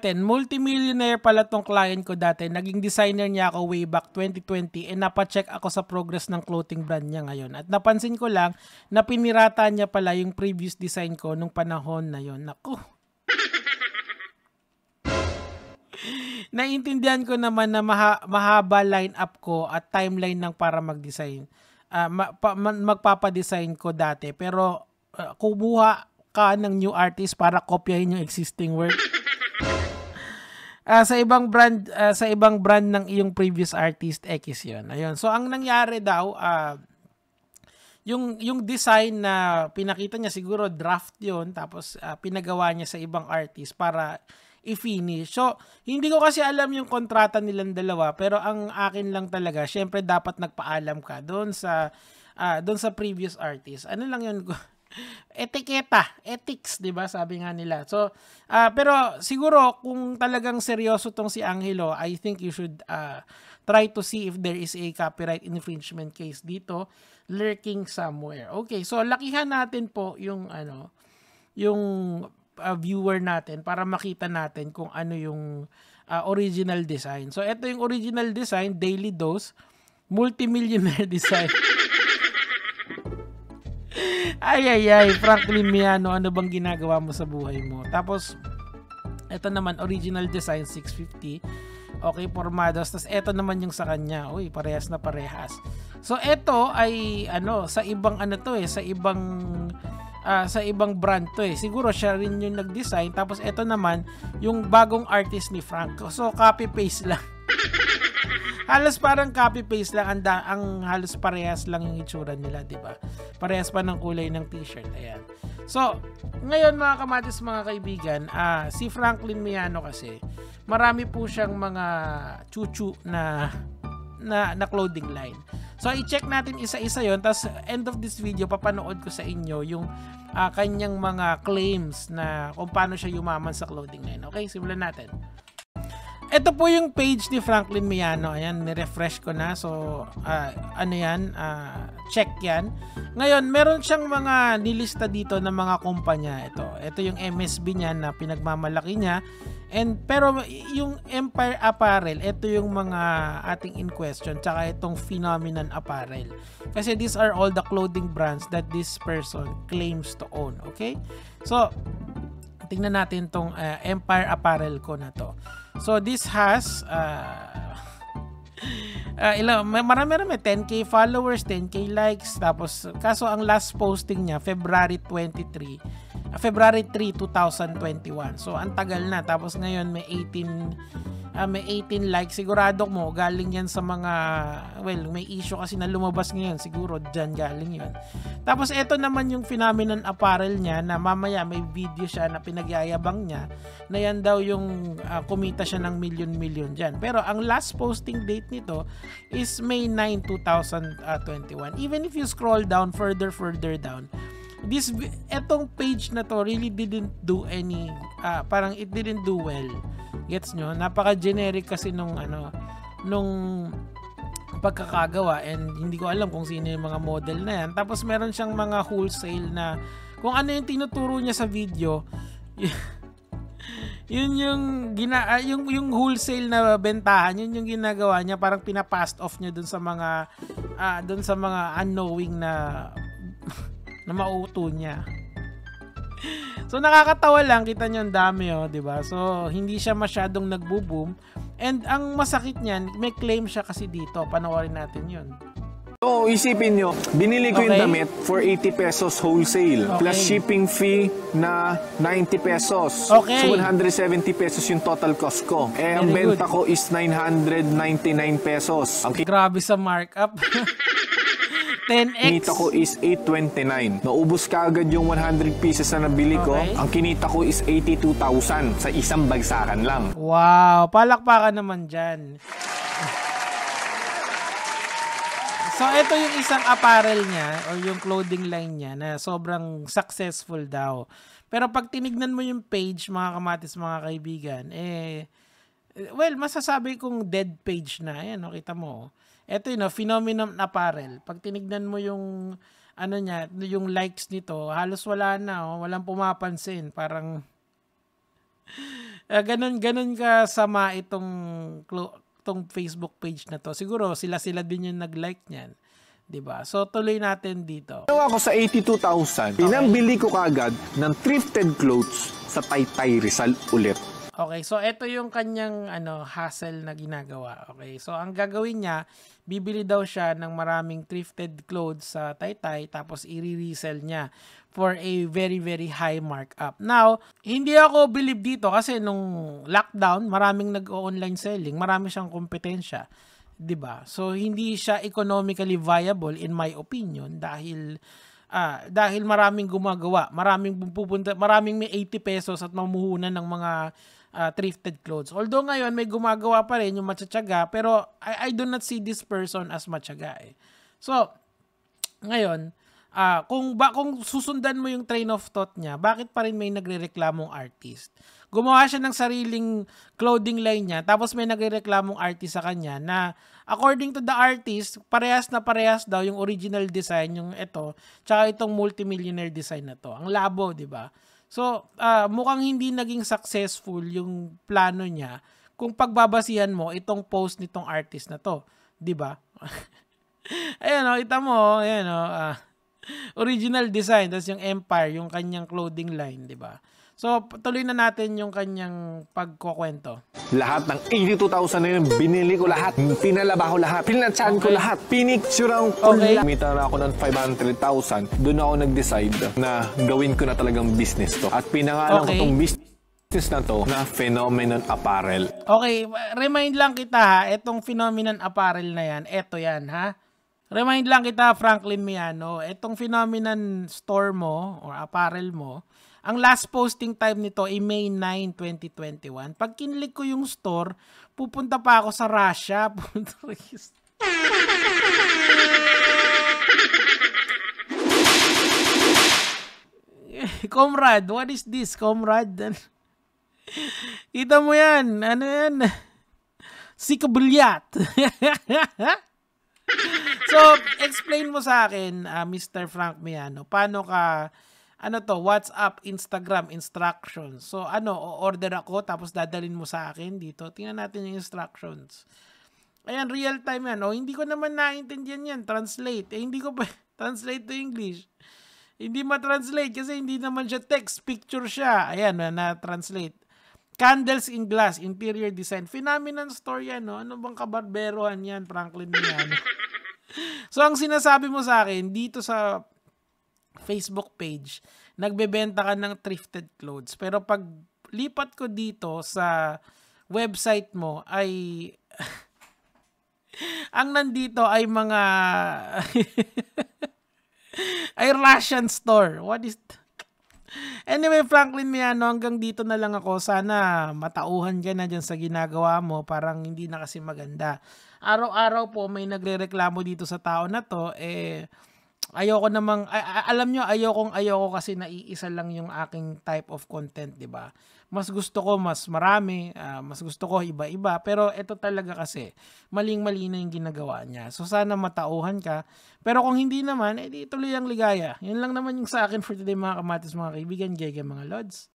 natin, multimillionaire pala tong client ko dati. Naging designer niya ako way back 2020 and napacheck ako sa progress ng clothing brand niya ngayon. At napansin ko lang na pinirata niya pala yung previous design ko nung panahon na yon. Naku! Naintindihan ko naman na mahaba line-up ko at timeline ng para mag-design. Magpapadesign ko dati. Pero kumuha ka ng new artist para kopyahin yung existing work. Sa ibang brand ng iyong previous artist X 'yon. Ayun. So ang nangyari daw yung design na pinakita niya siguro draft 'yon tapos pinagawa niya sa ibang artist para i-finish. So hindi ko kasi alam yung kontrata nilang dalawa pero ang akin lang talaga syempre dapat nagpaalam ka doon sa previous artist. Ano lang 'yun? Ethics, 'di ba? Sabi nga nila. So, pero siguro kung talagang seryoso tong si Angelo, I think you should try to see if there is a copyright infringement case dito lurking somewhere. Okay, so lakihan natin po yung viewer natin para makita natin kung ano yung original design. So, ito yung original design, Daily Dose, multimillionaire design. Ay, Franklin Miano, ano bang ginagawa mo sa buhay mo? Tapos, ito naman, original design, 650. Okay, formados. Tapos, ito naman yung sa kanya. Uy, parehas na parehas. So, ito ay, sa ibang sa ibang brand to eh. Siguro, siya rin yung nag-design. Tapos, ito naman, yung bagong artist ni Frank. So, copy-paste lang. Halos parang copy-paste lang, ang halos parehas lang yung itsura nila, di ba? Parehas pa ng kulay ng t-shirt, ayan. So, ngayon mga kamatis, mga kaibigan, si Franklin Miano kasi, marami po siyang mga chuchu na clothing line. So, i-check natin isa-isa yon. Tapos, end of this video, papanood ko sa inyo yung kanyang mga claims na kung paano siya yumaman sa clothing line. Okay, simulan natin. Ito po yung page ni Franklin Miano. Ayan, ni-refresh ko na. So, check yan. Ngayon, meron siyang mga nilista dito ng mga kumpanya. Ito yung MSB niya na pinagmamalaki niya. Pero yung Empire Apparel, ito yung mga ating in question. Tsaka itong Phenomenon Apparel. Kasi these are all the clothing brands that this person claims to own. Okay? So, tingnan natin tong Empire Apparel ko na to. So this has marami 10k followers, 10k likes, tapos kaso ang last posting niya February 3, 2021. So ang tagal na, tapos ngayon may 18 likes. Sigurado mo galing yan sa mga may issue kasi na lumabas ngayon, siguro dyan galing yun. Tapos ito naman yung Phenomenon Apparel niya na mamaya may video siya na pinagyayabang niya na yan daw yung kumita siya ng million dyan. Pero ang last posting date nito is May 9, 2021. Even if you scroll down further down, etong page na to really didn't do any parang it didn't do well. Gets nyo? Napaka-generic kasi nung pagkakagawa, and hindi ko alam kung sino yung mga model na yan. Tapos meron siyang mga wholesale na kung ano yung tinuturo niya sa video, yun yung wholesale na bentahan, yun yung ginagawa niya, parang pinapast off niya dun sa mga unknowing na mauto niya. So nakakatawa lang, kita niyo ang dami, di ba? So hindi siya masyadong nagbo-boom, and ang masakit niyan, may claim siya kasi dito. Panoorin natin 'yun. So, isipin nyo, binili ko yung damit for 80 pesos wholesale, plus shipping fee na 90 pesos. Okay. So, 170 pesos yung total cost ko. Ang benta ko is 999 pesos. Grabe sa markup. 10x. Kinita ko is 829. Naubos ka agad yung 100 pieces na nabili ko. Ang kinita ko is 82,000 sa isang bagsakan lang. Wow, palakpakan naman dyan. So, ito yung isang apparel niya or yung clothing line niya na sobrang successful daw. Pero pag tinignan mo yung page, mga kamatis, mga kaibigan, masasabi kong dead page na. Ayan, kita mo. Ito yun, Phenomenon Apparel. Pag tinignan mo yung yung likes nito, halos wala na, walang pumapansin. Parang Ganun kasama itong Facebook page na to. Siguro sila din yung nag-like niyan. 'Di ba? So tuloy natin dito. Ginawa ko sa 82,000. Pinambili ko kagad ng thrifted clothes sa Taytay Rizal ulit. Okay, so ito yung kanyang hustle na ginagawa. Okay, so ang gagawin niya, bibili daw siya ng maraming thrifted clothes sa Taytay tapos i-resell niya for a very very high markup. Now, hindi ako believe dito kasi nung lockdown, maraming nag-online selling, marami siyang kompetensya, 'di ba? So hindi siya economically viable in my opinion dahil maraming gumagawa, maraming pupunta, maraming may 80 pesos at mamuhunan ng mga thrifted clothes. Although ngayon may gumagawa pa rin yung matyaga, pero I do not see this person as matyaga eh. So, ngayon, kung susundan mo yung train of thought niya, bakit pa rin may nagrereklamong artist? Gumawa siya ng sariling clothing line niya, tapos may nagrereklamong artist sa kanya na according to the artist, parehas daw yung original design, yung ito, tsaka itong multimillionaire design na to. Ang labo, di ba? So, mukhang hindi naging successful yung plano niya kung pagbabasihan mo itong post nitong artist na to. Di ba? Ayan o, ita mo, ayan o, original design, tapos yung Empire, yung kanyang clothing line, di ba? So, tuloy na natin yung kanyang pagkukwento. Lahat ng 82,000 na yun, binili ko lahat. Pinalaba ko lahat. Pinatsahan ko lahat. Pinicturean ko lahat. Kumita na ako ng 500,000. Doon ako nag-decide na gawin ko na talagang business to. At pinangalan ko tong business na to na Phenomenon Apparel. Okay, remind lang kita ha, etong Phenomenon Apparel na yan, eto yan ha. Remind lang kita, Franklin Miano, etong Phenomenon store mo or apparel mo, ang last posting time nito ay May 9, 2021. Pag kinlik ko yung store, pupunta pa ako sa Russia. Comrade, what is this, comrade? Kita mo yan. Ano yan? Sikabulyat. So, explain mo sa akin, Mr. Frank Miano, paano ka WhatsApp, Instagram, instructions. So, order ako, tapos dadalhin mo sa akin dito. Tingnan natin yung instructions. Ayan, real time yan. Hindi ko naman naintindihan yan. Translate. Hindi ko pa translate to English. Hindi ma-translate kasi hindi naman siya text. Picture siya. Ayan, na-translate. Candles in glass, interior design. Phenomenon store yan, no? Ano bang kabarberohan yan, Franklin yan? So, ang sinasabi mo sa akin, dito sa Facebook page, nagbebenta ka ng thrifted clothes. Pero pag lipat ko dito sa website mo ay ang nandito ay mga ay Russian store. What is Anyway, Franklin Miano, hanggang dito na lang ako. Sana matauhan ka na dyan sa ginagawa mo. Parang hindi na kasi maganda. Araw-araw po may nagrereklamo dito sa tao na to. Ayoko namang, alam nyo, ayoko kasi naiisa lang yung aking type of content, di ba? Mas gusto ko mas marami, mas gusto ko iba-iba, pero ito talaga kasi, maling-mali na yung ginagawa niya. So sana matauhan ka, pero kung hindi naman, edi tuloy ang ligaya. Yun lang naman yung sa akin for today mga kamatis, mga kaibigan, mga lods.